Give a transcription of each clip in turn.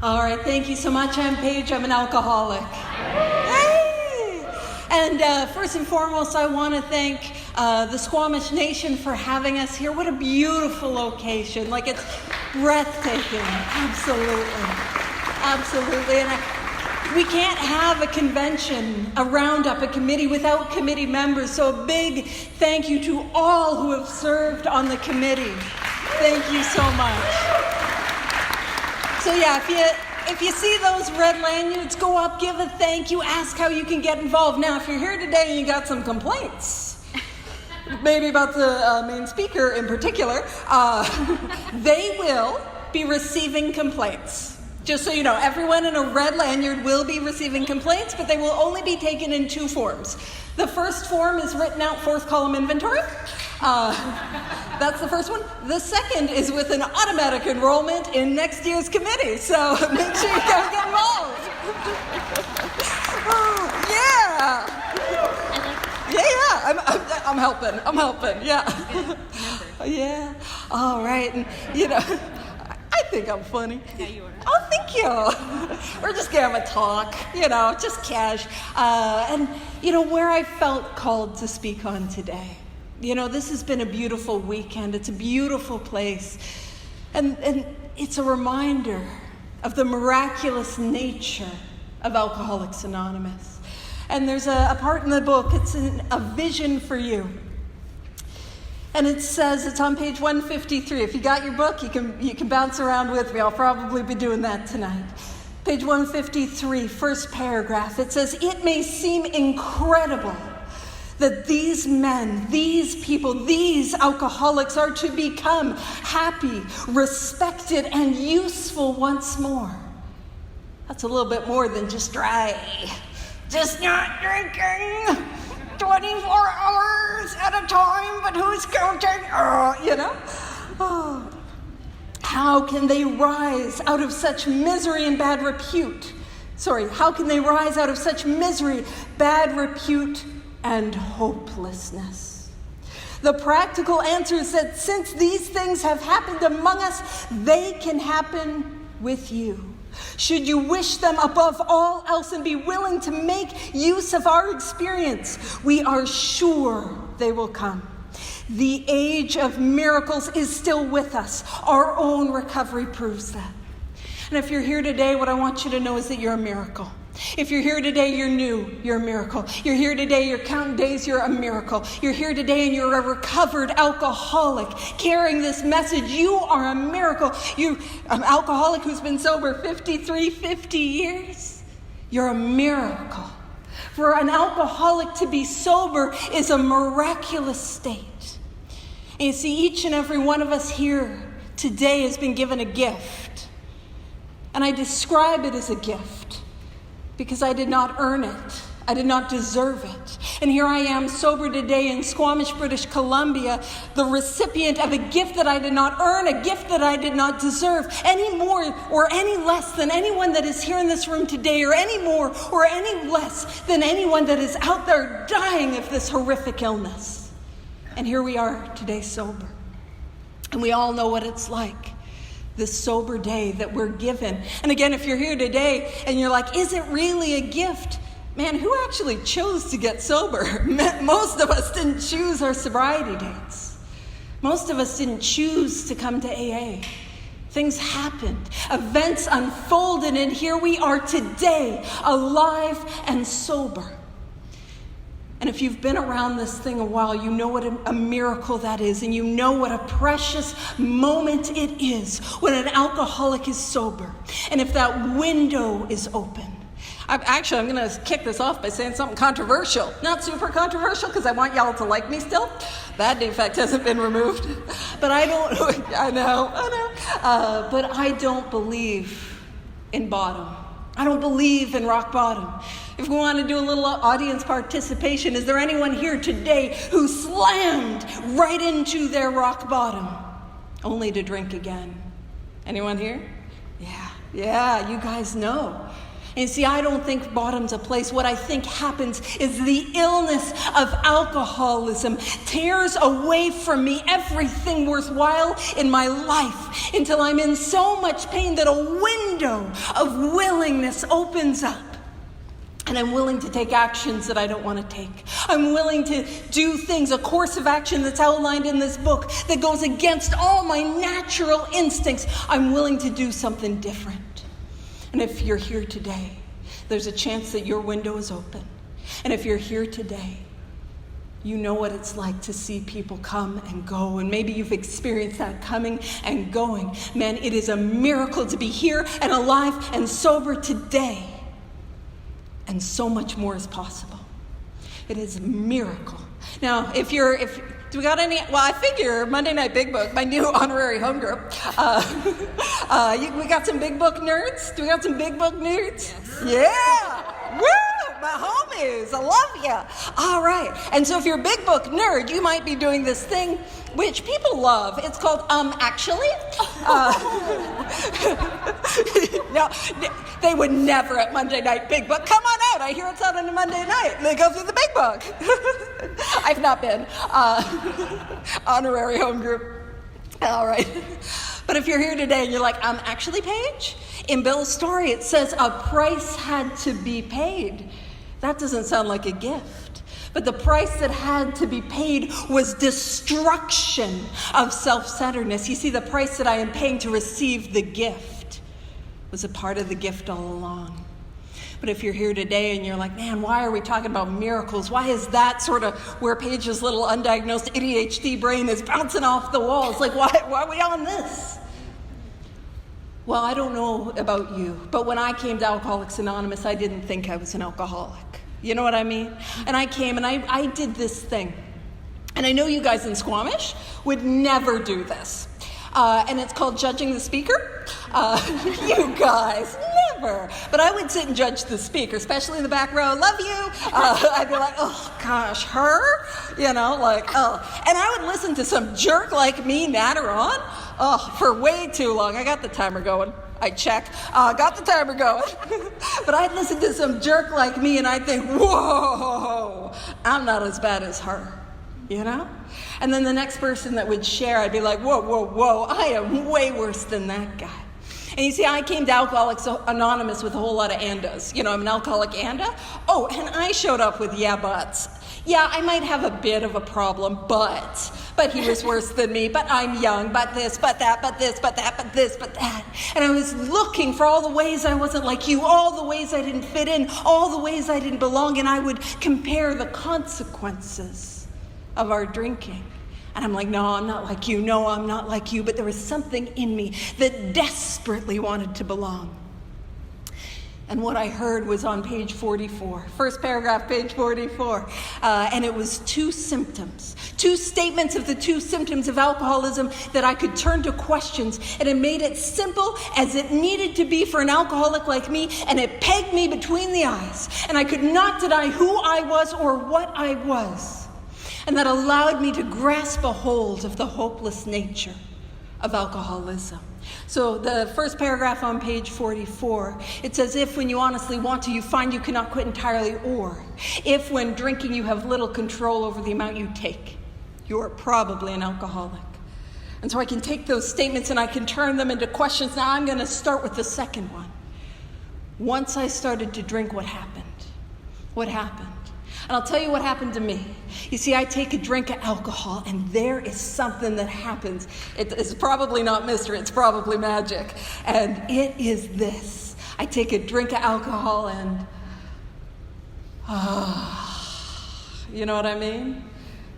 All right, thank you so much. I'm Paige. I'm an alcoholic. Hey! And first and foremost, I want to thank the Squamish Nation for having us here. What a beautiful location. Like, it's breathtaking. Absolutely. Absolutely. And we can't have a convention, a Roundup, a committee without committee members. So a big thank you to all who have served on the committee. Thank you so much. So yeah, if you see those red lanyards, go up, give a thank you, ask how you can get involved. Now, if you're here today and you got some complaints, maybe about the main speaker in particular, they will be receiving complaints. Just so you know, everyone in a red lanyard will be receiving complaints, but they will only be taken in two forms. The first form is written out fourth column inventory. That's the first one. The second is with an automatic enrollment in next year's committee. So make sure you go get involved. I'm helping. Yeah. Yeah. All right. And, I think I'm funny. Yeah, you are. Oh, thank you. We're just gonna have a talk, just cash. And where I felt called to speak on today. This has been a beautiful weekend. It's a beautiful place. And it's a reminder of the miraculous nature of Alcoholics Anonymous. And there's a part in the book, it's a vision for you. And it says, it's on page 153. If you got your book, you can bounce around with me. I'll probably be doing that tonight. Page 153, first paragraph. It says, "It may seem incredible that these men, these people, these alcoholics are to become happy, respected, and useful once more." That's a little bit more than just dry. Just not drinking 24 hours at a time, but who's counting? How can they rise out of such misery and bad repute? How can they rise out of such misery, bad repute, and hopelessness? The practical answer is that since these things have happened among us, they can happen with you. Should you wish them above all else and be willing to make use of our experience, we are sure they will come. The age of miracles is still with us. Our own recovery proves that. And if you're here today, what I want you to know is that you're a miracle. If you're here today, you're new, you're a miracle. You're here today, you're counting days, you're a miracle. You're here today and you're a recovered alcoholic carrying this message. You are a miracle. You're an alcoholic who's been sober 50 years. You're a miracle. For an alcoholic to be sober is a miraculous state. And you see, each and every one of us here today has been given a gift. And I describe it as a gift because I did not earn it. I did not deserve it. And here I am, sober today in Squamish, British Columbia, the recipient of a gift that I did not earn, a gift that I did not deserve, any more or any less than anyone that is here in this room today, or any more or any less than anyone that is out there dying of this horrific illness. And here we are today sober. And we all know what it's like. This sober day that we're given. And again, if you're here today and you're like, is it really a gift? Man, who actually chose to get sober? Most of us didn't choose our sobriety dates. Most of us didn't choose to come to AA. Things happened. Events unfolded, and here we are today, alive and sober. And if you've been around this thing a while, you know what a miracle that is, and you know what a precious moment it is when an alcoholic is sober, and if that window is open. I'm going to kick this off by saying something controversial. Not super controversial, because I want y'all to like me still. That defect hasn't been removed. But I know. But I don't believe in bottom. I don't believe in rock bottom. If we want to do a little audience participation, is there anyone here today who slammed right into their rock bottom only to drink again? Anyone here? Yeah, you guys know. And see, I don't think bottom's a place. What I think happens is the illness of alcoholism tears away from me everything worthwhile in my life until I'm in so much pain that a window of willingness opens up. And I'm willing to take actions that I don't want to take. I'm willing to do things, a course of action that's outlined in this book that goes against all my natural instincts. I'm willing to do something different. And if you're here today, there's a chance that your window is open. And if you're here today, you know what it's like to see people come and go. And maybe you've experienced that coming and going. Man, it is a miracle to be here and alive and sober today. And so much more is possible. It is a miracle. Now, do we got any? Well, I figure Monday Night Big Book, my new honorary home group. We got some big book nerds. Do we got some big book nerds? Yes. Yeah. Woo! My homies, I love you. All right. And so if you're a big book nerd, you might be doing this thing which people love. It's called actually. No, they would never at Monday Night Big Book. Come on out. I hear it's out on a Monday night. They go through the big book. I've not been. Honorary home group. All right. But if you're here today and you're like, actually, Paige, in Bill's story, it says a price had to be paid. That doesn't sound like a gift. But the price that had to be paid was destruction of self-centeredness. You see, the price that I am paying to receive the gift was a part of the gift all along. But if you're here today and you're like, man, why are we talking about miracles? Why is that sort of where Paige's little undiagnosed ADHD brain is bouncing off the walls? Like, why are we on this? Well, I don't know about you, but when I came to Alcoholics Anonymous, I didn't think I was an alcoholic. You know what I mean? And I came and I did this thing. And I know you guys in Squamish would never do this. And it's called judging the speaker. You guys, never. But I would sit and judge the speaker, especially in the back row. Love you. I'd be like, oh, gosh, her? You know, like, oh. And I would listen to some jerk like me natter on, for way too long. I got the timer going. I check. Got the timer going. But I'd listen to some jerk like me and I'd think, whoa, I'm not as bad as her. You know? And then the next person that would share, I'd be like, whoa, I am way worse than that guy. And you see, I came to Alcoholics Anonymous with a whole lot of andas. You know, I'm an alcoholic anda. Oh, and I showed up with yeah buts. Yeah, I might have a bit of a problem, but he was worse than me, but I'm young, but this, but that, but this, but that, but this, but that. And I was looking for all the ways I wasn't like you, all the ways I didn't fit in, all the ways I didn't belong, and I would compare the consequences of our drinking. And I'm like, no, I'm not like you. No, I'm not like you. But there was something in me that desperately wanted to belong. And what I heard was on page 44, first paragraph, page 44. And it was two symptoms, two statements of the two symptoms of alcoholism that I could turn to questions. And it made it simple as it needed to be for an alcoholic like me. And it pegged me between the eyes. And I could not deny who I was or what I was. And that allowed me to grasp a hold of the hopeless nature of alcoholism. So the first paragraph on page 44, it says, if when you honestly want to, you find you cannot quit entirely, or if when drinking you have little control over the amount you take, you are probably an alcoholic. And so I can take those statements and I can turn them into questions. Now I'm going to start with the second one. Once I started to drink, what happened? What happened? And I'll tell you what happened to me. You see, I take a drink of alcohol, and there is something that happens. It's probably not mystery, it's probably magic. And it is this. I take a drink of alcohol and, you know what I mean?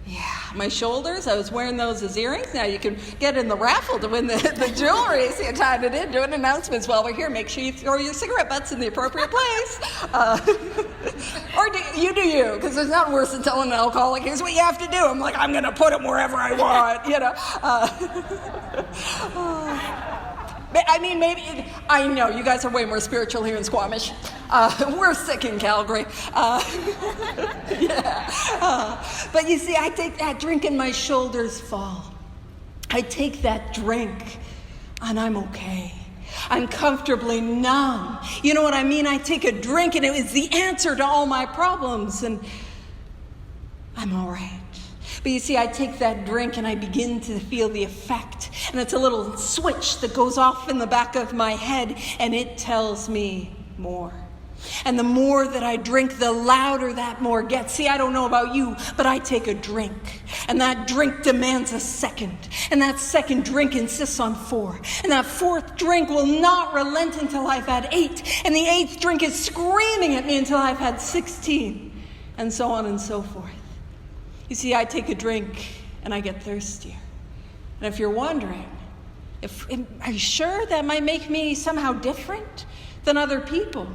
Yeah, my shoulders, I was wearing those as earrings. Now you can get in the raffle to win the jewelry. See, I tied it in, doing announcements while we're here. Make sure you throw your cigarette butts in the appropriate place. Or you do you, because there's nothing worse than telling an alcoholic, here's what you have to do. I'm like, I'm going to put them wherever I want, you know. I mean, maybe, I know, you guys are way more spiritual here in Squamish. We're sick in Calgary. But you see, I take that drink and my shoulders fall. I take that drink and I'm okay. I'm comfortably numb. You know what I mean? I take a drink and it was the answer to all my problems, and I'm all right. But you see, I take that drink and I begin to feel the effect. And it's a little switch that goes off in the back of my head, and it tells me more. And the more that I drink, the louder that more gets. See, I don't know about you, but I take a drink. And that drink demands a second. And that second drink insists on 4. And that 4th drink will not relent until I've had 8. And the 8th drink is screaming at me until I've had 16. And so on and so forth. You see, I take a drink and I get thirstier. And if you're wondering, are you sure that might make me somehow different than other people?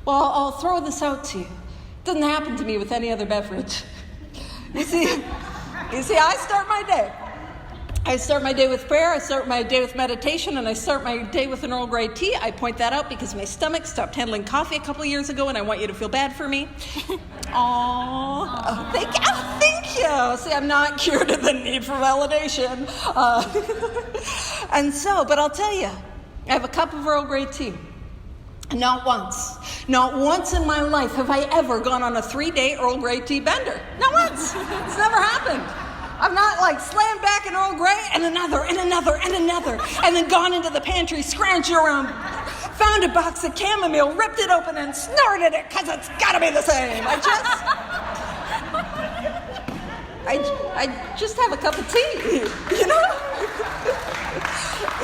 Well, I'll throw this out to you. It doesn't happen to me with any other beverage. You see, I start my day. I start my day with prayer, I start my day with meditation, and I start my day with an Earl Grey tea. I point that out because my stomach stopped handling coffee a couple years ago, and I want you to feel bad for me. Aww. Oh, thank you. See, I'm not cured of the need for validation. But I'll tell you, I have a cup of Earl Grey tea. Not once in my life have I ever gone on a 3-day Earl Grey tea bender. Not once. It's never happened. I've not slammed back an Earl Grey and another, and then gone into the pantry, scrounged around, found a box of chamomile, ripped it open and snorted it because it's got to be the same. I just have a cup of tea, you know?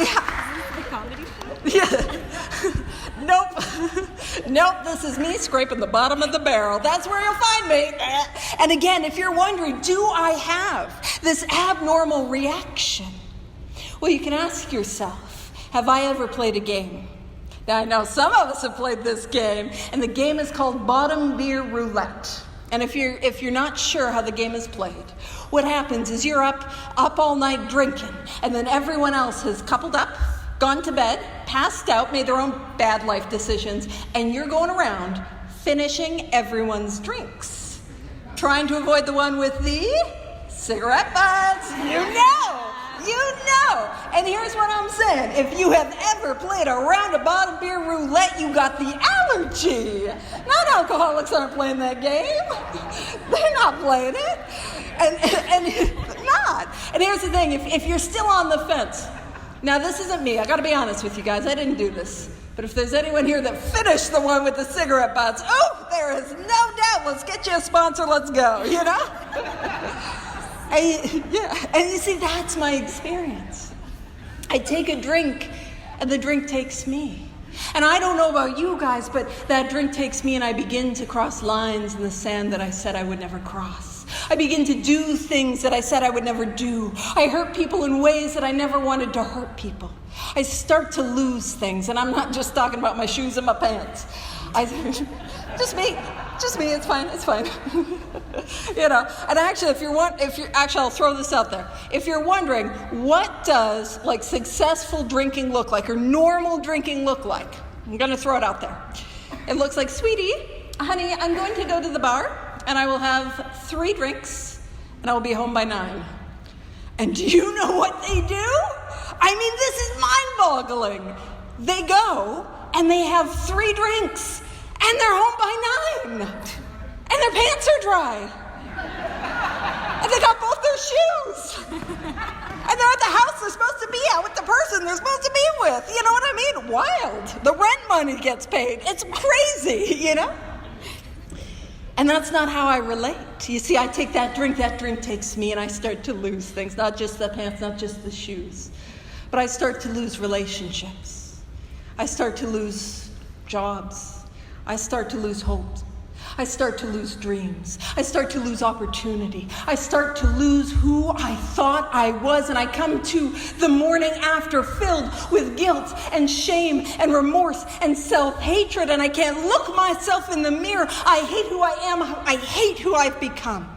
Yeah. The comedy show? Yeah. Nope, this is me scraping the bottom of the barrel. That's where you'll find me. And again, if you're wondering, do I have this abnormal reaction? Well, you can ask yourself, have I ever played a game? Now, I know some of us have played this game, and the game is called Bottom Beer Roulette. And if you're not sure how the game is played, what happens is you're up all night drinking, and then everyone else has coupled up, gone to bed, passed out, made their own bad life decisions, and you're going around finishing everyone's drinks, trying to avoid the one with the cigarette butts. You know. And here's what I'm saying. If you have ever played a round of bottom beer roulette, you got the allergy. Non-alcoholics aren't playing that game. They're not playing it. And not. And here's the thing. If you're still on the fence, now, this isn't me. I got to be honest with you guys. I didn't do this. But if there's anyone here that finished the one with the cigarette butts, there is no doubt. Let's get you a sponsor. Let's go, you know? And you see, that's my experience. I take a drink, and the drink takes me. And I don't know about you guys, but that drink takes me, and I begin to cross lines in the sand that I said I would never cross. I begin to do things that I said I would never do. I hurt people in ways that I never wanted to hurt people. I start to lose things, and I'm not just talking about my shoes and my pants. Just me, it's fine. You know, and actually, I'll throw this out there. If you're wondering, what does successful drinking look like, or normal drinking look like? I'm going to throw it out there. It looks like, sweetie, honey, I'm going to go to the bar, and I will have 3 drinks, and I will be home by 9. And do you know what they do? I mean, this is mind-boggling. They go, and they have 3 drinks, and they're home by 9. And their pants are dry. And they got both their shoes. And they're at the house they're supposed to be at with the person they're supposed to be with. You know what I mean? Wild. The rent money gets paid. It's crazy, you know? And that's not how I relate. You see, I take that drink takes me, and I start to lose things. Not just the pants, not just the shoes. But I start to lose relationships. I start to lose jobs. I start to lose hope. I start to lose dreams. I start to lose opportunity. I start to lose who I thought I was, and I come to the morning after filled with guilt and shame and remorse and self-hatred, and I can't look myself in the mirror. I hate who I am. I hate who I've become.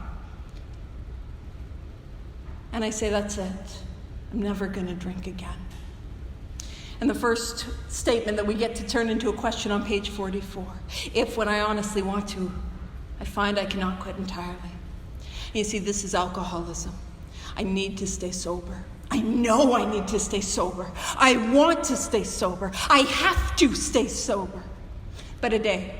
And I say, that's it. I'm never going to drink again. And the first statement that we get to turn into a question on page 44. If, when I honestly want to, I find I cannot quit entirely. You see, this is alcoholism. I need to stay sober. I know I need to stay sober. I want to stay sober. I have to stay sober. But a day,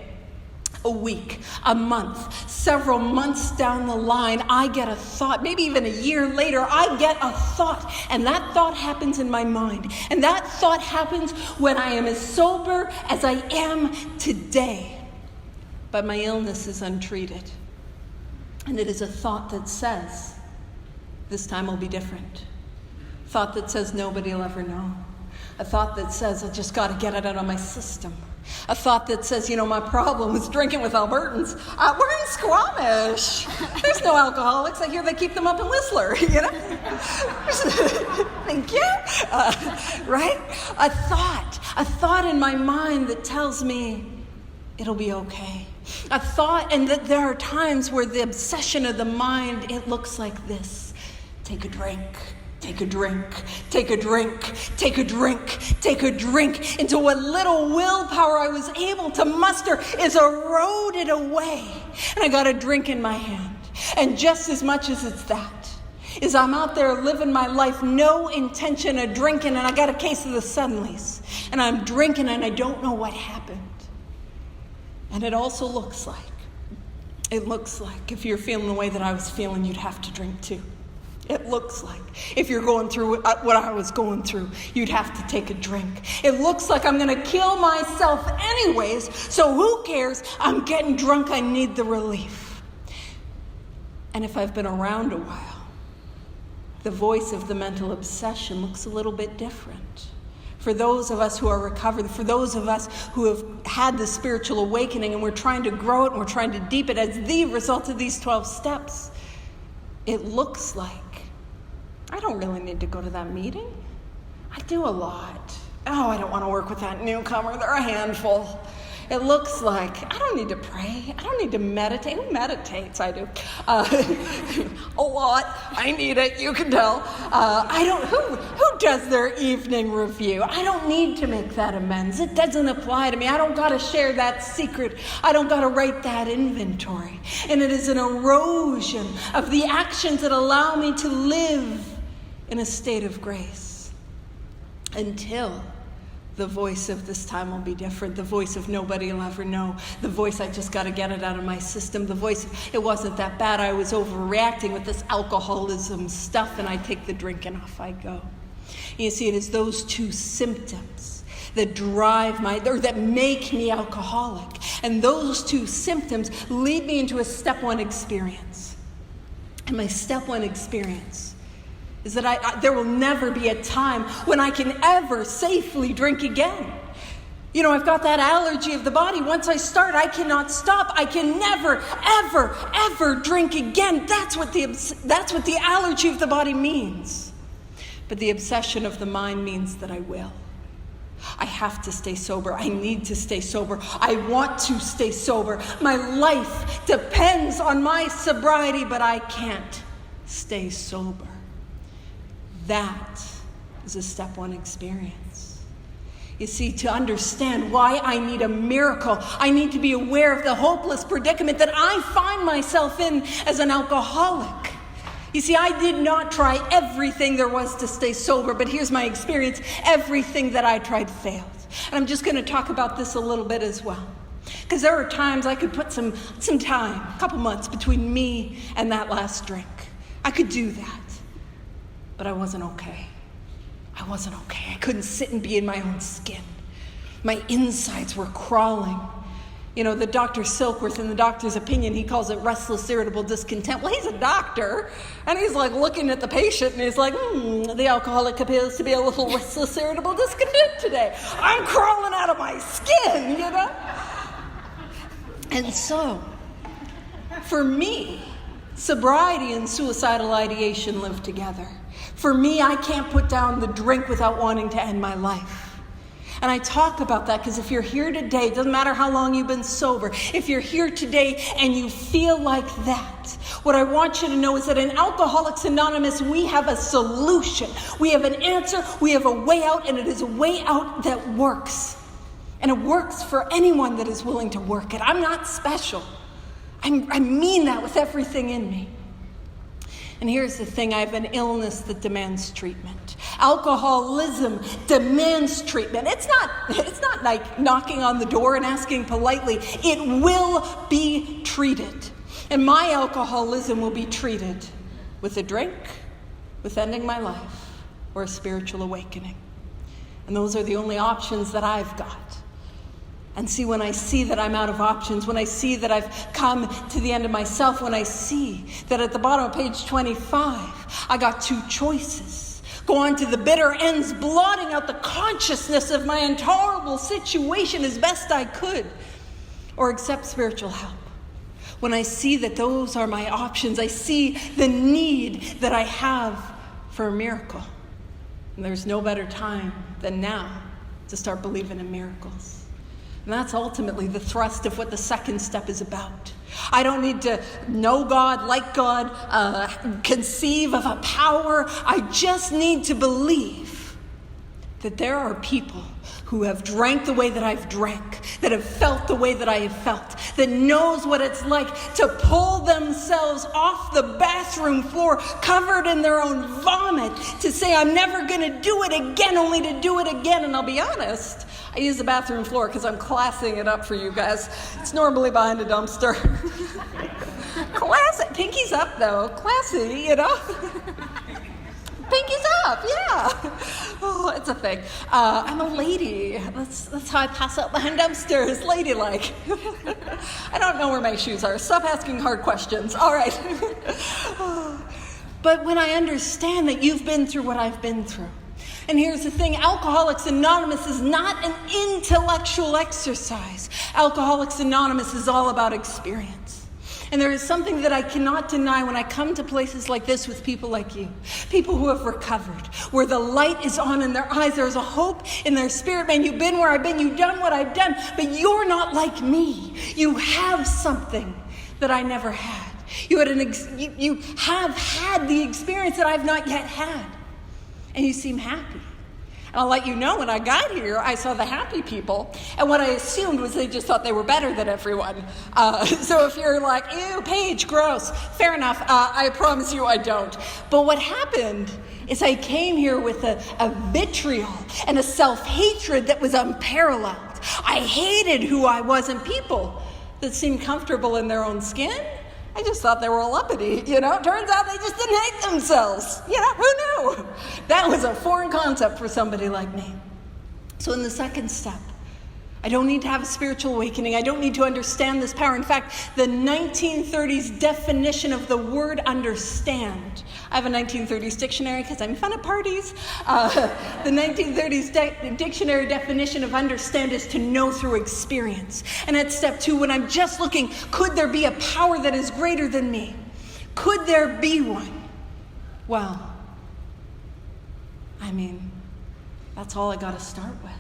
a week, a month, several months down the line, I get a thought. Maybe even a year later, I get a thought. And that thought happens in my mind. And that thought happens when I am as sober as I am today. But my illness is untreated. And it is a thought that says, this time will be different. A thought that says nobody will ever know. A thought that says I just got to get it out of my system. A thought that says, my problem is drinking with Albertans. We're in Squamish. There's no alcoholics. I hear they keep them up in Whistler, Thank you. Right? A thought in my mind that tells me it'll be okay. A thought, and that there are times where the obsession of the mind, it looks like this. Take a drink. Take a drink, take a drink, take a drink, take a drink, until what little willpower I was able to muster is eroded away. And I got a drink in my hand. And just as much as it's that, is I'm out there living my life, no intention of drinking, and I got a case of the suddenlies. And I'm drinking and I don't know what happened. And it also looks like, if you're feeling the way that I was feeling, you'd have to drink too. It looks like if you're going through what I was going through, you'd have to take a drink. It looks like I'm going to kill myself anyways, so who cares? I'm getting drunk. I need the relief. And if I've been around a while, the voice of the mental obsession looks a little bit different. For those of us who are recovered, for those of us who have had the spiritual awakening and we're trying to grow it and we're trying to deepen it as the result of these 12 steps, it looks like I don't really need to go to that meeting. I do a lot. Oh, I don't want to work with that newcomer. They're a handful. It looks like I don't need to pray. I don't need to meditate. Who meditates? I do. A lot. I need it. You can tell. Who does their evening review? I don't need to make that amends. It doesn't apply to me. I don't got to share that secret. I don't got to write that inventory. And it is an erosion of the actions that allow me to live in a state of grace until the voice of this time will be different. The voice of nobody will ever know. The voice, I just got to get it out of my system. The voice, it wasn't that bad. I was overreacting with this alcoholism stuff, and I take the drink and off I go. You see, it is those two symptoms that that make me alcoholic. And those two symptoms lead me into a step one experience. And my step one experience is that there will never be a time when I can ever safely drink again. I've got that allergy of the body. Once I start, I cannot stop. I can never, ever, ever drink again. That's what the allergy of the body means. But the obsession of the mind means that I will. I have to stay sober. I need to stay sober. I want to stay sober. My life depends on my sobriety, but I can't stay sober. That is a step one experience. You see, to understand why I need a miracle, I need to be aware of the hopeless predicament that I find myself in as an alcoholic. You see, I did not try everything there was to stay sober, but here's my experience. Everything that I tried failed. And I'm just going to talk about this a little bit as well. Because there are times I could put some time, a couple months, between me and that last drink. I could do that. But I wasn't okay. I wasn't okay. I couldn't sit and be in my own skin. My insides were crawling. The Dr. Silkworth, in the doctor's opinion, he calls it restless, irritable discontent. Well, he's a doctor, and he's like looking at the patient, and he's like, the alcoholic appears to be a little restless, irritable discontent today. I'm crawling out of my skin, And so, for me, sobriety and suicidal ideation live together. For me, I can't put down the drink without wanting to end my life. And I talk about that because if you're here today, it doesn't matter how long you've been sober, if you're here today and you feel like that, what I want you to know is that in Alcoholics Anonymous, we have a solution. We have an answer. We have a way out, and it is a way out that works. And it works for anyone that is willing to work it. I'm not special. I mean that with everything in me. And here's the thing, I have an illness that demands treatment. Alcoholism demands treatment. It's not like knocking on the door and asking politely. It will be treated. And my alcoholism will be treated with a drink, with ending my life, or a spiritual awakening. And those are the only options that I've got. And see, when I see that I'm out of options, when I see that I've come to the end of myself, when I see that at the bottom of page 25, I got two choices. Go on to the bitter ends, blotting out the consciousness of my intolerable situation as best I could, or accept spiritual help. When I see that those are my options, I see the need that I have for a miracle. And there's no better time than now to start believing in miracles. And that's ultimately the thrust of what the second step is about. I don't need to know God, like God, conceive of a power. I just need to believe that there are people who have drank the way that I've drank, that have felt the way that I have felt, that knows what it's like to pull themselves off the bathroom floor covered in their own vomit, to say, I'm never going to do it again, only to do it again. And I'll be honest, I use the bathroom floor because I'm classing it up for you guys. It's normally behind a dumpster. Classy. Pinky's up, though. Classy, you know? Pinky's up, yeah. Oh, it's a thing. I'm a lady. That's how I pass out behind dumpsters, ladylike. I don't know where my shoes are. Stop asking hard questions. All right. But when I understand that you've been through what I've been through, and here's the thing, Alcoholics Anonymous is not an intellectual exercise. Alcoholics Anonymous is all about experience. And there is something that I cannot deny when I come to places like this with people like you. People who have recovered, where the light is on in their eyes. There's a hope in their spirit. Man, you've been where I've been. You've done what I've done. But you're not like me. You have something that I never had. You have had the experience that I've not yet had. And you seem happy. And I'll let you know, when I got here, I saw the happy people. And what I assumed was they just thought they were better than everyone. So if you're like, ew, Paige, gross, fair enough. I promise you I don't. But what happened is I came here with a vitriol and a self-hatred that was unparalleled. I hated who I was, and people that seemed comfortable in their own skin, I just thought they were all uppity, you know. Turns out they just didn't hate themselves. You know, who knew? That was a foreign concept for somebody like me. So in the second step, I don't need to have a spiritual awakening. I don't need to understand this power. In fact, the 1930s definition of the word understand, I have a 1930s dictionary because I'm fun at parties. The 1930s dictionary definition of understand is to know through experience. And at step 2, when I'm just looking, could there be a power that is greater than me? Could there be one? Well, I mean, that's all I got to start with.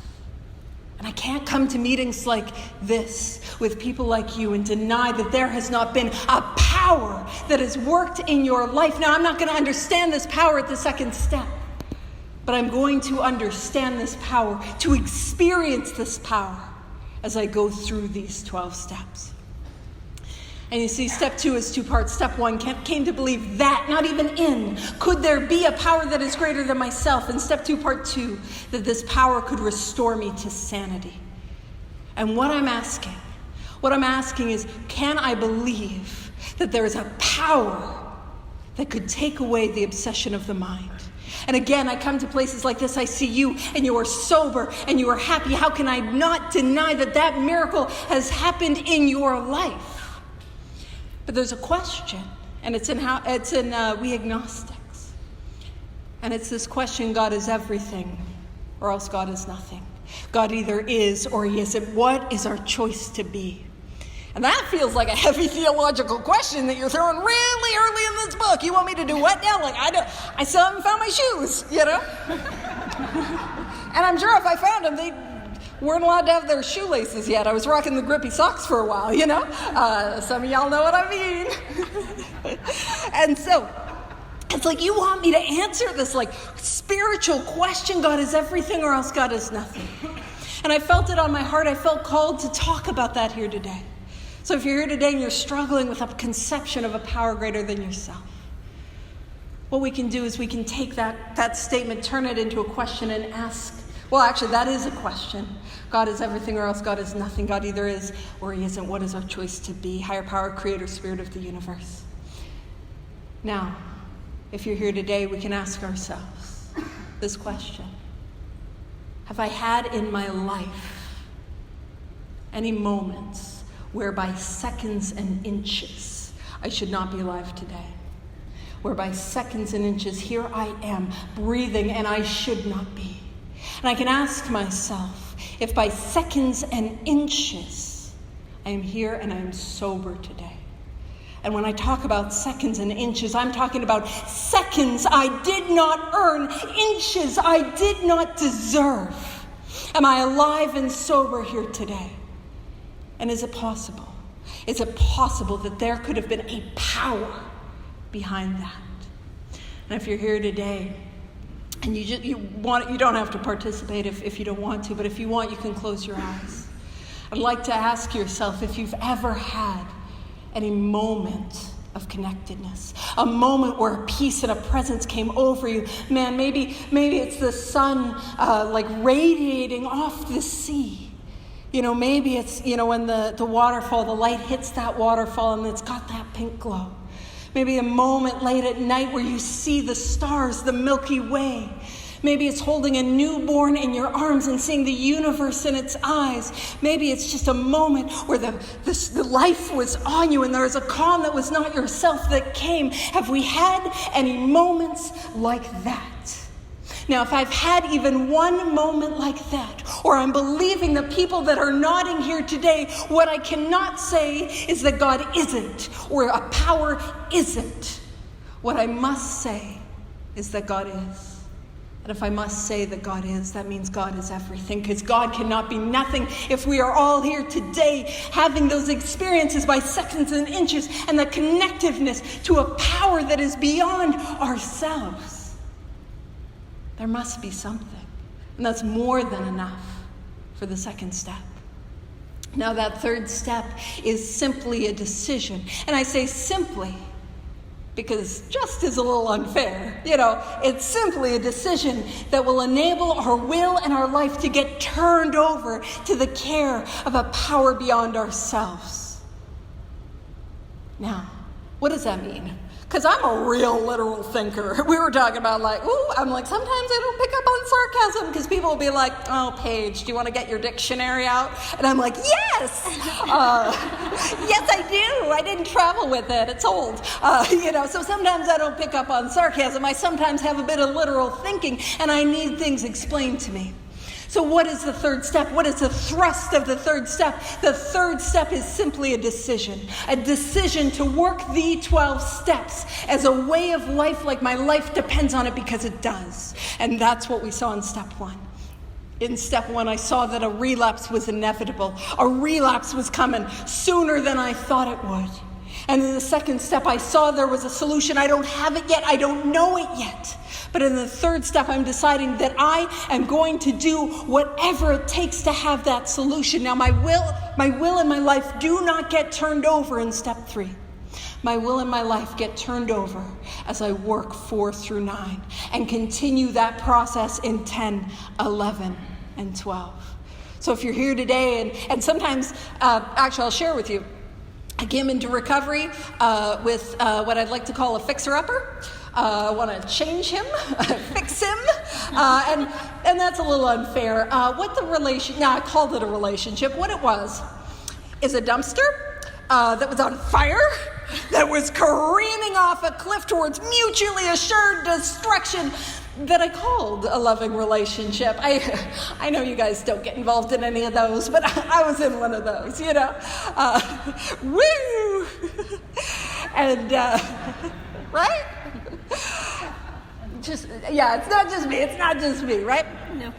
And I can't come to meetings like this with people like you and deny that there has not been a power that has worked in your life. Now, I'm not going to understand this power at the second step, but I'm going to understand this power, to experience this power as I go through these 12 steps. And you see, step 2 is 2 parts. Step 1 came to believe that, not even in. Could there be a power that is greater than myself? And step 2, part 2, that this power could restore me to sanity. And what I'm asking is, can I believe that there is a power that could take away the obsession of the mind? And again, I come to places like this, I see you, and you are sober, and you are happy. How can I not deny that that miracle has happened in your life? But there's a question, and it's in We Agnostics. And it's this question, God is everything, or else God is nothing. God either is or he isn't. What is our choice to be? And that feels like a heavy theological question that you're throwing really early in this book. You want me to do what now? Like, I still haven't found my shoes, you know? And I'm sure if I found them, they weren't allowed to have their shoelaces yet. I was rocking the grippy socks for a while, you know? Some of y'all know what I mean. And so, it's like you want me to answer this like spiritual question, God is everything or else God is nothing. And I felt it on my heart. I felt called to talk about that here today. So if you're here today and you're struggling with a conception of a power greater than yourself, what we can do is we can take that statement, turn it into a question and ask, well, actually, that is a question. God is everything or else God is nothing. God either is or he isn't. What is our choice to be? Higher power, creator, spirit of the universe. Now, if you're here today, we can ask ourselves this question. Have I had in my life any moments where by seconds and inches I should not be alive today? Where by seconds and inches, here I am, breathing, and I should not be. And I can ask myself, if by seconds and inches, I am here and I am sober today. And when I talk about seconds and inches, I'm talking about seconds I did not earn, inches I did not deserve. Am I alive and sober here today? And is it possible? Is it possible that there could have been a power behind that? And if you're here today and you don't have to participate if you don't want to, but if you want, you can close your eyes. I'd like to ask yourself if you've ever had any moment of connectedness, a moment where a peace and a presence came over you. Man, maybe it's the sun like radiating off the sea. Maybe it's, when the waterfall, the light hits that waterfall and it's got that pink glow. Maybe a moment late at night where you see the stars, the Milky Way. Maybe it's holding a newborn in your arms and seeing the universe in its eyes. Maybe it's just a moment where the life was on you and there was a calm that was not yourself that came. Have we had any moments like that? Now, if I've had even one moment like that, or I'm believing the people that are nodding here today, what I cannot say is that God isn't, or a power isn't. What I must say is that God is. And if I must say that God is, that means God is everything, because God cannot be nothing if we are all here today having those experiences by seconds and inches and the connectiveness to a power that is beyond ourselves. There must be something. And that's more than enough for the second step. Now that third step is simply a decision. And I say simply because just is a little unfair. It's simply a decision that will enable our will and our life to get turned over to the care of a power beyond ourselves. Now, what does that mean? Because I'm a real literal thinker. We were talking about I'm like, sometimes I don't pick up on sarcasm because people will be like, oh, Paige, do you want to get your dictionary out? And I'm like, yes! Yes, I do. I didn't travel with it. It's old. So sometimes I don't pick up on sarcasm. I sometimes have a bit of literal thinking and I need things explained to me. So what is the third step? What is the thrust of the third step? The third step is simply a decision to work the 12 steps as a way of life like my life depends on it because it does. And that's what we saw in step one. In step one, I saw that a relapse was inevitable. A relapse was coming sooner than I thought it would. And in the second step, I saw there was a solution. I don't have it yet. I don't know it yet. But in the third step, I'm deciding that I am going to do whatever it takes to have that solution. Now, my will and my life do not get turned over in step 3. My will and my life get turned over as I work 4 through 9 and continue that process in 10, 11, and 12. So if you're here today, and sometimes, actually, I'll share with you, I came into recovery with what I'd like to call a fixer-upper. I want to change him, fix him, and that's a little unfair. I called it a relationship. What it was is a dumpster that was on fire, that was careening off a cliff towards mutually assured destruction, that I called a loving relationship. I know you guys don't get involved in any of those, but I was in one of those, woo! And, right? It's not just me, right? No.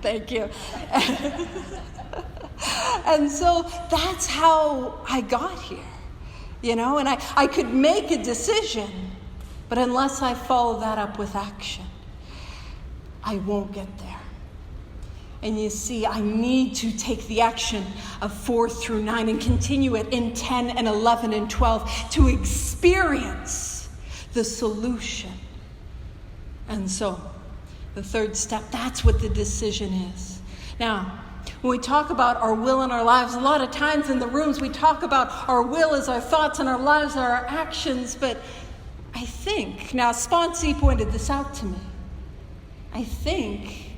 Thank you. And so that's how I got here, and I could make a decision, but unless I follow that up with action, I won't get there. And you see, I need to take the action of 4 through 9 and continue it in 10 and 11 and 12 to experience the solution And so, the third step, that's what the decision is. Now, when we talk about our will in our lives, a lot of times in the rooms we talk about our will as our thoughts and our lives are our actions, but I think, now Sponsy pointed this out to me, I think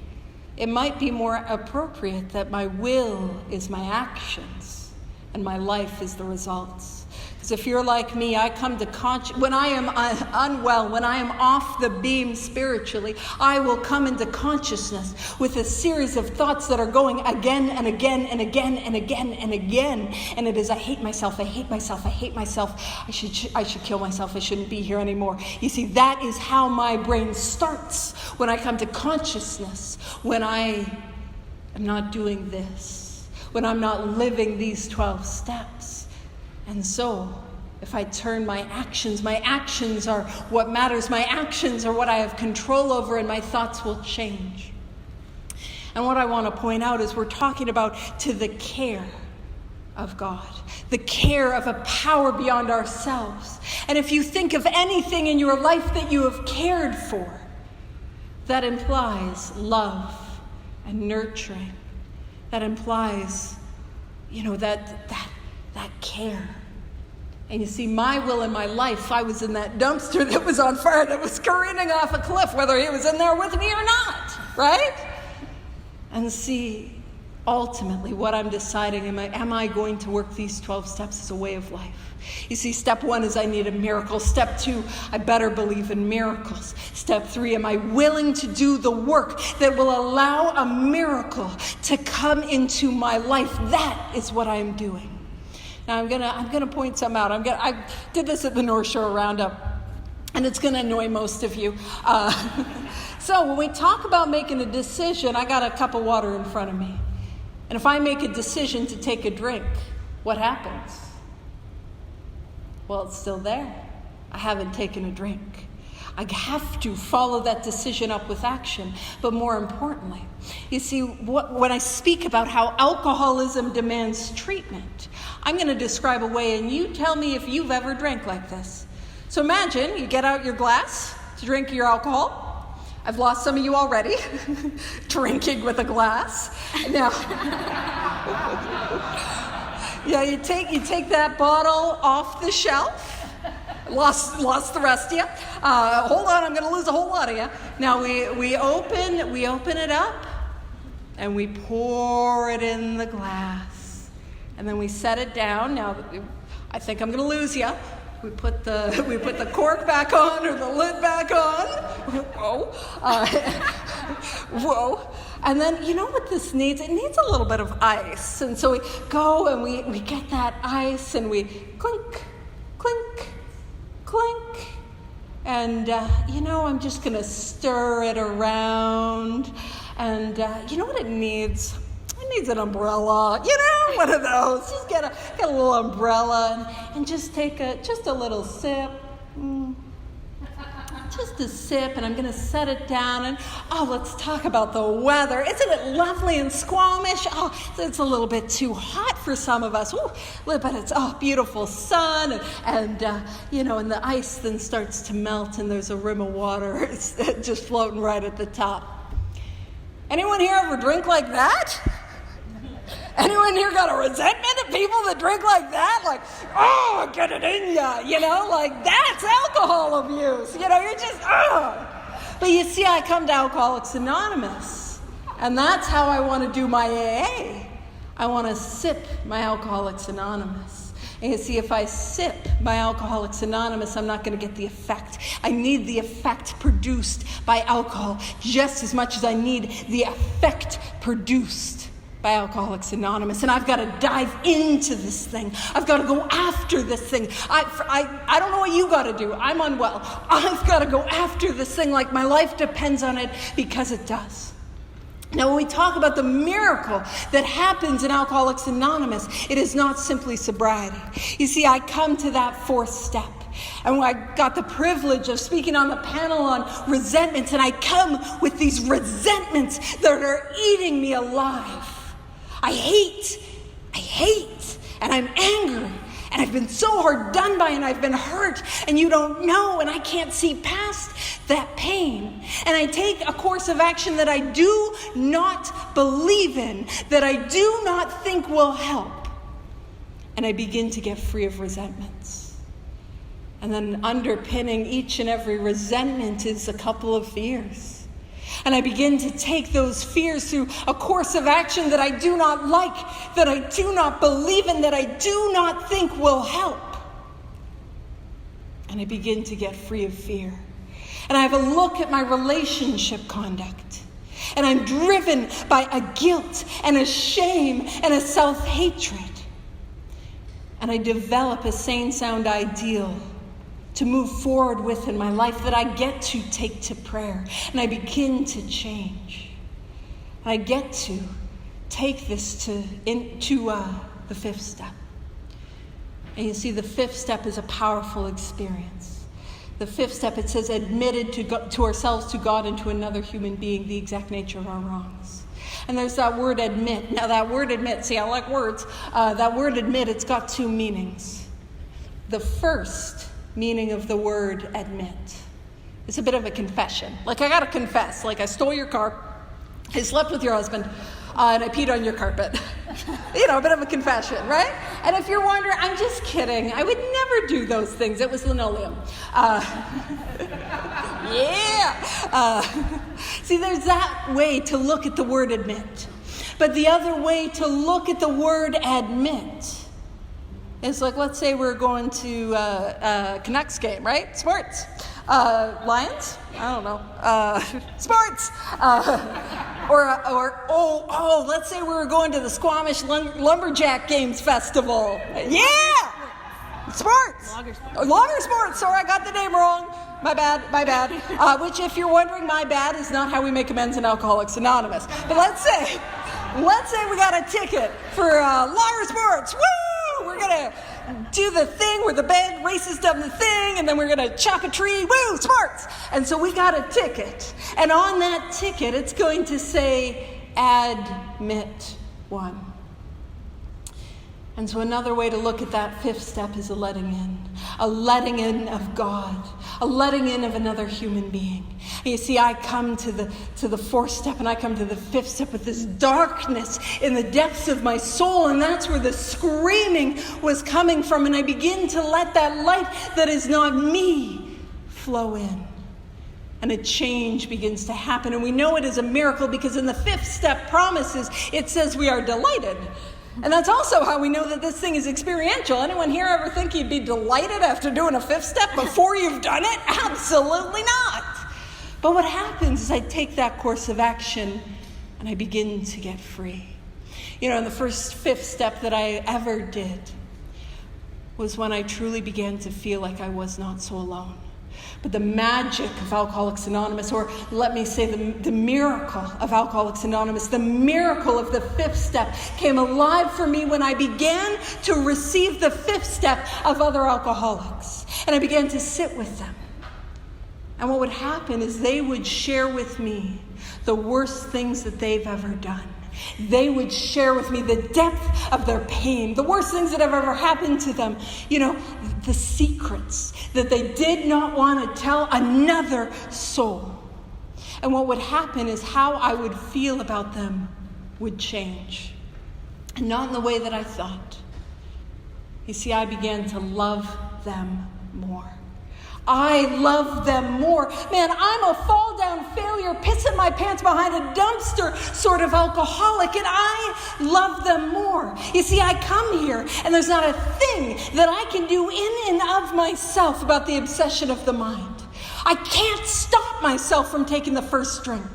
it might be more appropriate that my will is my actions and my life is the results. Because if you're like me, I come to when I am unwell, when I am off the beam spiritually, I will come into consciousness with a series of thoughts that are going again and again and again and again and again. And it is, I hate myself, I hate myself, I hate myself, I should kill myself, I shouldn't be here anymore. You see, that is how my brain starts when I come to consciousness, when I am not doing this, when I'm not living these 12 steps. And so, if I turn my actions are what matters. My actions are what I have control over, and my thoughts will change. And what I want to point out is we're talking about to the care of God, the care of a power beyond ourselves. And if you think of anything in your life that you have cared for, that implies love and nurturing. That implies, that care. And you see, my will in my life, I was in that dumpster that was on fire, that was careening off a cliff, whether he was in there with me or not, right? And see, ultimately, what I'm deciding, am I going to work these 12 steps as a way of life? You see, step 1 is I need a miracle. Step 2, I better believe in miracles. Step 3, am I willing to do the work that will allow a miracle to come into my life? That is what I'm doing. Now I'm gonna point some out. I did this at the North Shore Roundup, and it's gonna annoy most of you. So when we talk about making a decision, I got a cup of water in front of me. And if I make a decision to take a drink, what happens? Well, it's still there. I haven't taken a drink. I have to follow that decision up with action. But more importantly, you see, when I speak about how alcoholism demands treatment, I'm going to describe a way, and you tell me if you've ever drank like this. So imagine you get out your glass to drink your alcohol. I've lost some of you already, drinking with a glass. Now, you take that bottle off the shelf. Lost the rest of you. Hold on, I'm going to lose a whole lot of you. Now we open it up, and we pour it in the glass, and then we set it down. Now, I think I'm going to lose you. We put the cork back on, or the lid back on. Whoa. Whoa. And then, you know what this needs? It needs a little bit of ice. And so we go and we get that ice, and we clink, clink, clink. And, I'm just going to stir it around. And you know what it needs? It needs an umbrella, one of those. Just get a little umbrella and just take a little sip. Just a sip, and I'm going to set it down. And, let's talk about the weather. Isn't it lovely in Squamish? It's a little bit too hot for some of us. But it's, beautiful sun. And the ice then starts to melt, and there's a rim of water. It's just floating right at the top. Anyone here ever drink like that? Anyone here got a resentment at people that drink like that? Like, get it in ya, that's alcohol abuse. You're just, But you see, I come to Alcoholics Anonymous, and that's how I want to do my AA. I want to sip my Alcoholics Anonymous. And you see, if I sip my Alcoholics Anonymous, I'm not going to get the effect. I need the effect produced by alcohol just as much as I need the effect produced by Alcoholics Anonymous. And I've got to dive into this thing. I've got to go after this thing. I don't know what you got to do. I'm unwell. I've got to go after this thing like my life depends on it, because it does. Now, when we talk about the miracle that happens in Alcoholics Anonymous, it is not simply sobriety. You see, I come to that fourth step. And I got the privilege of speaking on the panel on resentments, and I come with these resentments that are eating me alive. I hate, and I'm angry, and I've been so hard done by, and I've been hurt, and you don't know, and I can't see past that pain, and I take a course of action that I do not believe in, that I do not think will help, and I begin to get free of resentments. And then underpinning each and every resentment is a couple of fears. And I begin to take those fears through a course of action that I do not like, that I do not believe in, that I do not think will help. And I begin to get free of fear. And I have a look at my relationship conduct. And I'm driven by a guilt and a shame and a self-hatred. And I develop a sane, sound ideal to move forward with in my life that I get to take to prayer. And I begin to change. And I get to take this into the fifth step. And you see, the fifth step is a powerful experience. The fifth step, it says, admitted to ourselves, to God, and to another human being the exact nature of our wrongs. And there's that word admit. Now that word admit, see, I like words. That word admit, it's got two meanings. The first meaning of the word admit is a bit of a confession. Like, I gotta confess, like I stole your car, I slept with your husband, and I peed on your carpet. A bit of a confession, right? And if you're wondering, I'm just kidding. I would never do those things. It was linoleum. See, there's that way to look at the word admit. But the other way to look at the word admit is like, let's say we're going to a Canucks game, right? Sports. Lions? I don't know. Sports. Or let's say we were going to the Squamish Lumberjack Games Festival. Yeah! Sports. Lager sports. Sorry, I got the name wrong. My bad. Which, if you're wondering, my bad is not how we make amends in Alcoholics Anonymous. But let's say we got a ticket for lager sports. Woo! We're gonna do the thing where the band races down the thing, and then we're gonna chop a tree. Woo! Sports! And so we got a ticket, and on that ticket, it's going to say, admit one. And so another way to look at that fifth step is a letting in of God, a letting in of another human being. And you see, I come to the fourth step, and I come to the fifth step with this darkness in the depths of my soul, and that's where the screaming was coming from. And I begin to let that light that is not me flow in. And a change begins to happen. And we know it is a miracle because in the fifth step promises, it says we are delighted. And that's also how we know that this thing is experiential. Anyone here ever think you'd be delighted after doing a fifth step before you've done it? Absolutely not. But what happens is I take that course of action and I begin to get free. The first fifth step that I ever did was when I truly began to feel like I was not so alone. But the magic of Alcoholics Anonymous, or let me say the miracle of Alcoholics Anonymous, the miracle of the fifth step came alive for me when I began to receive the fifth step of other alcoholics. And I began to sit with them. And what would happen is they would share with me the worst things that they've ever done. They would share with me the depth of their pain, the worst things that have ever happened to them. The secrets that they did not want to tell another soul. And what would happen is how I would feel about them would change. And not in the way that I thought. You see, I began to love them more. I love them more. Man, I'm a fall down failure, pissing my pants behind a dumpster sort of alcoholic, and I love them more. You see, I come here, and there's not a thing that I can do in and of myself about the obsession of the mind. I can't stop myself from taking the first drink.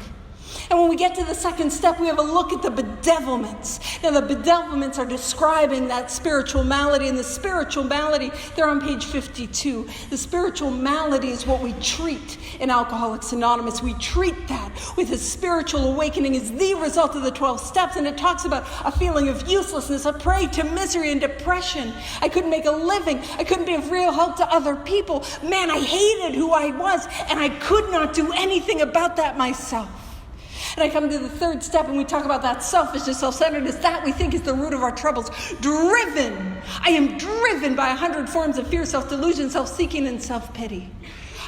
And when we get to the second step, we have a look at the bedevilments. Now, the bedevilments are describing that spiritual malady. And the spiritual malady, they're on page 52. The spiritual malady is what we treat in Alcoholics Anonymous. We treat that with a spiritual awakening as the result of the 12 steps. And it talks about a feeling of uselessness, a prey to misery and depression. I couldn't make a living. I couldn't be of real help to other people. Man, I hated who I was, and I could not do anything about that myself. And I come to the third step, and we talk about that selfishness, self-centeredness, that we think is the root of our troubles. I am driven by 100 forms of fear, self-delusion, self-seeking, and self-pity.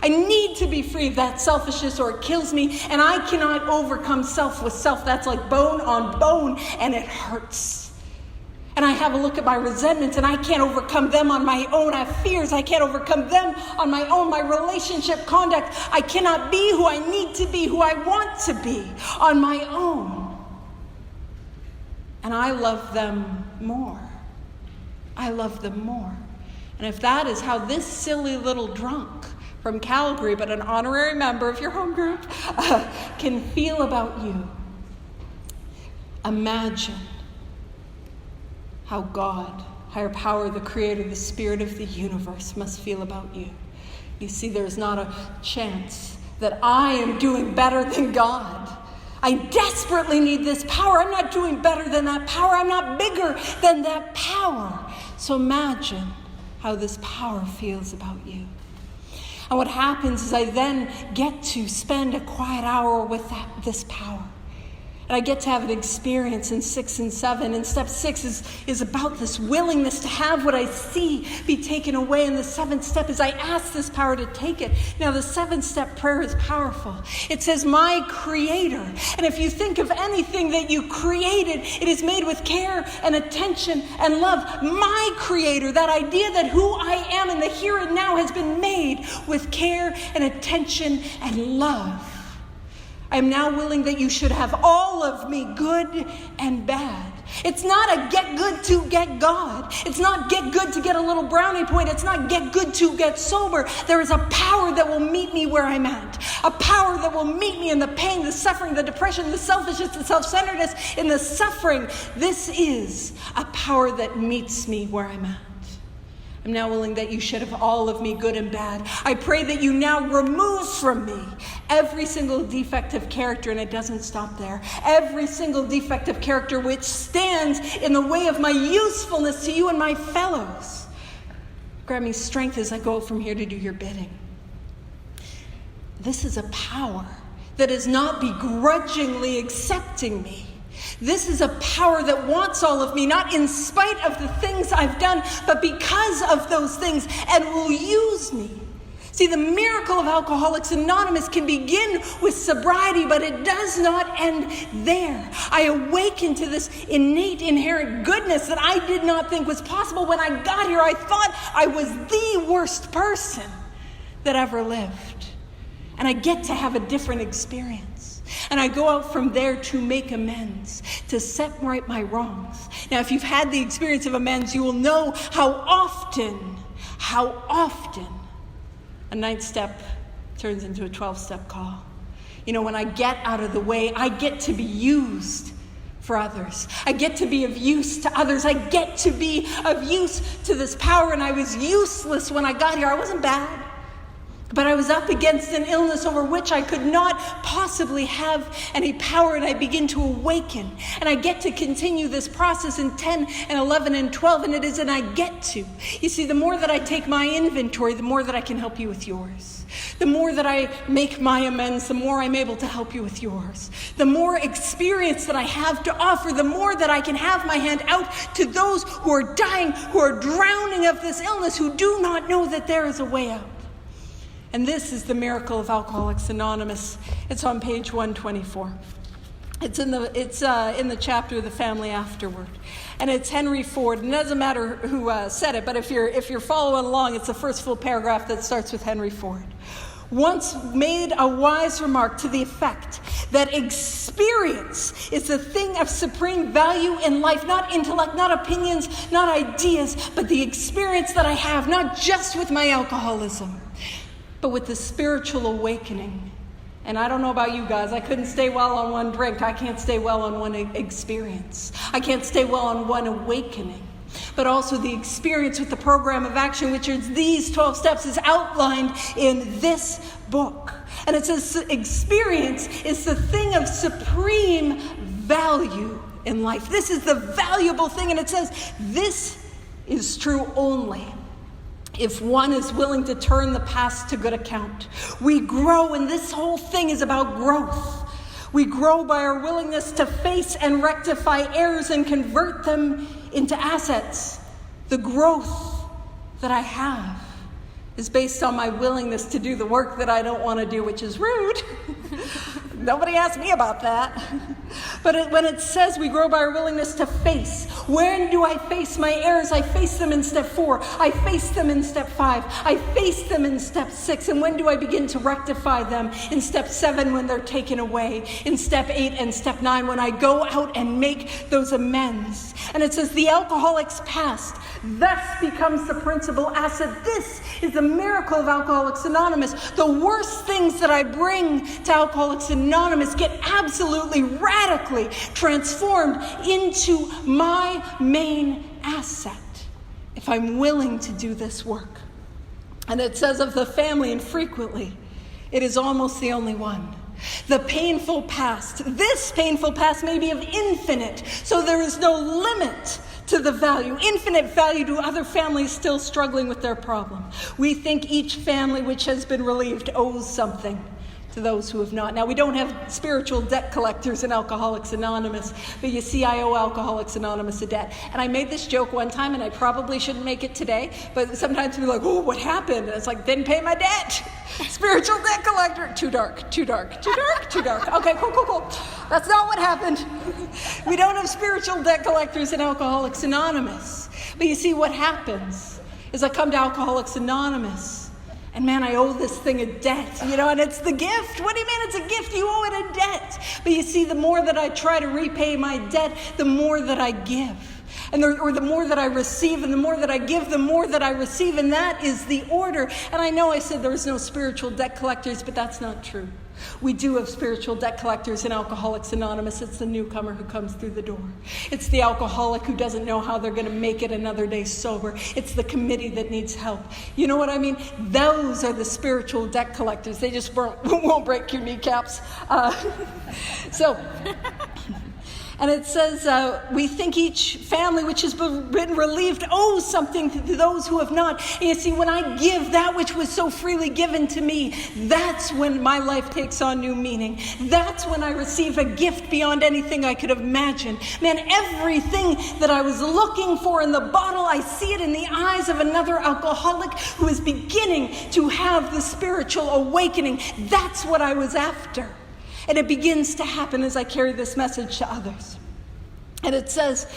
I need to be free of that selfishness or it kills me. And I cannot overcome self with self. That's like bone on bone and it hurts. And I have a look at my resentments and I can't overcome them on my own. I have fears. I can't overcome them on my own. My relationship conduct. I cannot be who I need to be, who I want to be on my own. And I love them more. I love them more. And if that is how this silly little drunk from Calgary, but an honorary member of your home group, can feel about you, imagine how God, higher power, the creator, the spirit of the universe must feel about you. You see, there's not a chance that I am doing better than God. I desperately need this power. I'm not doing better than that power. I'm not bigger than that power. So imagine how this power feels about you. And what happens is I then get to spend a quiet hour with this power. And I get to have an experience in 6 and 7. And step 6 is about this willingness to have what I see be taken away. And the 7th step is I ask this power to take it. Now the 7th step prayer is powerful. It says, my creator. And if you think of anything that you created, it is made with care and attention and love. My creator, that idea that who I am in the here and now has been made with care and attention and love. I am now willing that you should have all of me, good and bad. It's not a get good to get God. It's not get good to get a little brownie point. It's not get good to get sober. There is a power that will meet me where I'm at. A power that will meet me in the pain, the suffering, the depression, the selfishness, the self-centeredness, in the suffering. This is a power that meets me where I'm at. I'm now willing that you should have all of me, good and bad. I pray that you now remove from me every single defective character, and it doesn't stop there. Every single defective character which stands in the way of my usefulness to you and my fellows. Grant me strength as I go from here to do your bidding. This is a power that is not begrudgingly accepting me. This is a power that wants all of me, not in spite of the things I've done, but because of those things, and will use me. See, the miracle of Alcoholics Anonymous can begin with sobriety, but it does not end there. I awaken to this innate, inherent goodness that I did not think was possible. When I got here, I thought I was the worst person that ever lived. And I get to have a different experience. And I go out from there to make amends, to set right my wrongs. Now, if you've had the experience of amends, you will know how often a 9th step turns into a 12-step call. You know, when I get out of the way, I get to be used for others. I get to be of use to others. I get to be of use to this power. And I was useless when I got here. I wasn't bad. But I was up against an illness over which I could not possibly have any power, and I begin to awaken. And I get to continue this process in 10 and 11 and 12, and it is, and I get to. You see, the more that I take my inventory, the more that I can help you with yours. The more that I make my amends, the more I'm able to help you with yours. The more experience that I have to offer, the more that I can have my hand out to those who are dying, who are drowning of this illness, who do not know that there is a way out. And this is the miracle of Alcoholics Anonymous. It's on page 124. It's in the chapter "The Family Afterward," and it's Henry Ford. And it doesn't matter who said it, but if you're following along, it's the first full paragraph that starts with Henry Ford. Once made a wise remark to the effect that experience is the thing of supreme value in life, not intellect, not opinions, not ideas, but the experience that I have, not just with my alcoholism, but with the spiritual awakening. And I don't know about you guys, I couldn't stay well on one drink. I can't stay well on one experience. I can't stay well on one awakening. But also the experience with the program of action, which is these 12 steps, is outlined in this book. And it says experience is the thing of supreme value in life. This is the valuable thing. And it says this is true only if one is willing to turn the past to good account. We grow, and this whole thing is about growth. We grow by our willingness to face and rectify errors and convert them into assets. The growth that I have is based on my willingness to do the work that I don't want to do, which is rude. Nobody asked me about that. But when it says we grow by our willingness to face, when do I face my errors? I face them in step 4. I face them in step 5. I face them in step 6. And when do I begin to rectify them? In step 7, when they're taken away. In step 8 and step 9, when I go out and make those amends. And it says the alcoholic's past thus becomes the principal asset. This is the miracle of Alcoholics Anonymous. The worst things that I bring to Alcoholics Anonymous get absolutely radically transformed into my main asset if I'm willing to do this work. And it says of the family, and frequently, it is almost the only one. The painful past. This painful past may be of infinite, so there is no limit to the value, infinite value to other families still struggling with their problem. We think each family which has been relieved owes something to those who have not. Now, we don't have spiritual debt collectors in Alcoholics Anonymous, but you see, I owe Alcoholics Anonymous a debt. And I made this joke one time, and I probably shouldn't make it today, but sometimes people are like, oh, what happened? And it's like, didn't pay my debt. Spiritual debt collector. Too dark, too dark, too dark, too dark. Okay, cool. That's not what happened. We don't have spiritual debt collectors in Alcoholics Anonymous. But you see, what happens is I come to Alcoholics Anonymous, and man, I owe this thing a debt, and it's the gift. What do you mean it's a gift? You owe it a debt. But you see, the more that I try to repay my debt, the more that I give. Or the more that I receive, and the more that I give, the more that I receive. And that is the order. And I know I said there was no spiritual debt collectors, but that's not true. We do have spiritual debt collectors in Alcoholics Anonymous. It's the newcomer who comes through the door. It's the alcoholic who doesn't know how they're going to make it another day sober. It's the committee that needs help. You know what I mean? Those are the spiritual debt collectors. They just won't break your kneecaps. And it says, we think each family which has been relieved owes something to those who have not. And you see, when I give that which was so freely given to me, that's when my life takes on new meaning. That's when I receive a gift beyond anything I could imagine. Man, everything that I was looking for in the bottle, I see it in the eyes of another alcoholic who is beginning to have the spiritual awakening. That's what I was after. And it begins to happen as I carry this message to others. And it says,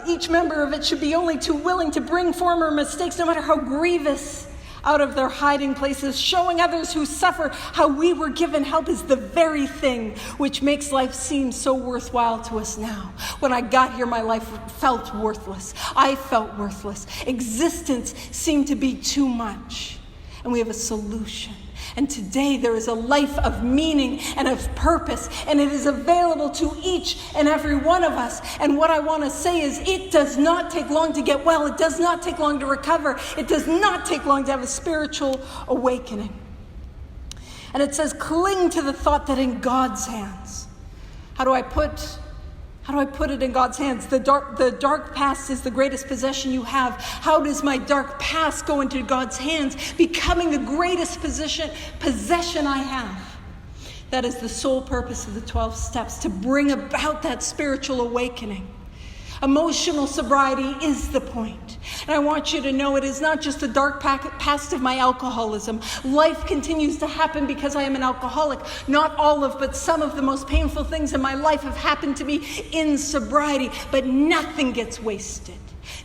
each member of it should be only too willing to bring former mistakes, no matter how grievous, out of their hiding places. Showing others who suffer how we were given help is the very thing which makes life seem so worthwhile to us now. When I got here, my life felt worthless. I felt worthless. Existence seemed to be too much. And we have a solution. And today there is a life of meaning and of purpose, and it is available to each and every one of us. And what I want to say is, it does not take long to get well. It does not take long to recover. It does not take long to have a spiritual awakening. And it says, cling to the thought that in God's hands. How do I put it in God's hands? The dark past is the greatest possession you have. How does my dark past go into God's hands, becoming the greatest possession I have? That is the sole purpose of the 12 steps, to bring about that spiritual awakening. Emotional sobriety is the point. And I want you to know it is not just the dark past of my alcoholism. Life continues to happen because I am an alcoholic. Not all of, but some of the most painful things in my life have happened to me in sobriety. But nothing gets wasted.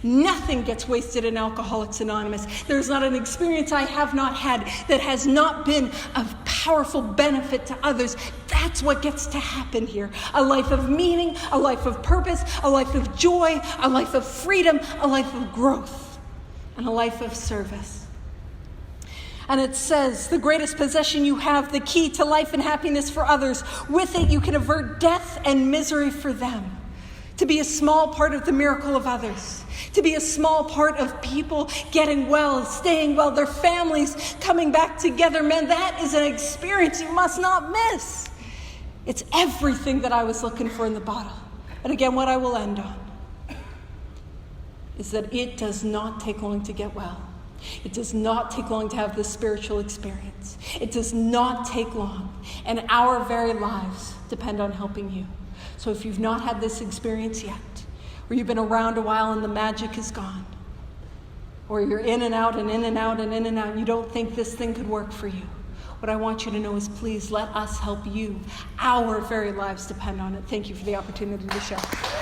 Nothing gets wasted in Alcoholics Anonymous. There's not an experience I have not had that has not been of powerful benefit to others. That's what gets to happen here. A life of meaning, a life of purpose, a life of joy, a life of freedom, a life of growth, and a life of service. And it says, the greatest possession you have, the key to life and happiness for others. With it, you can avert death and misery for them. To be a small part of the miracle of others. To be a small part of people getting well, staying well, their families coming back together. Man, that is an experience you must not miss. It's everything that I was looking for in the bottle. And again, what I will end on is that it does not take long to get well. It does not take long to have this spiritual experience. It does not take long. And our very lives depend on helping you. So if you've not had this experience yet, or you've been around a while and the magic is gone, or you're in and out and in and out and in and out, and you don't think this thing could work for you, what I want you to know is please let us help you. Our very lives depend on it. Thank you for the opportunity to share.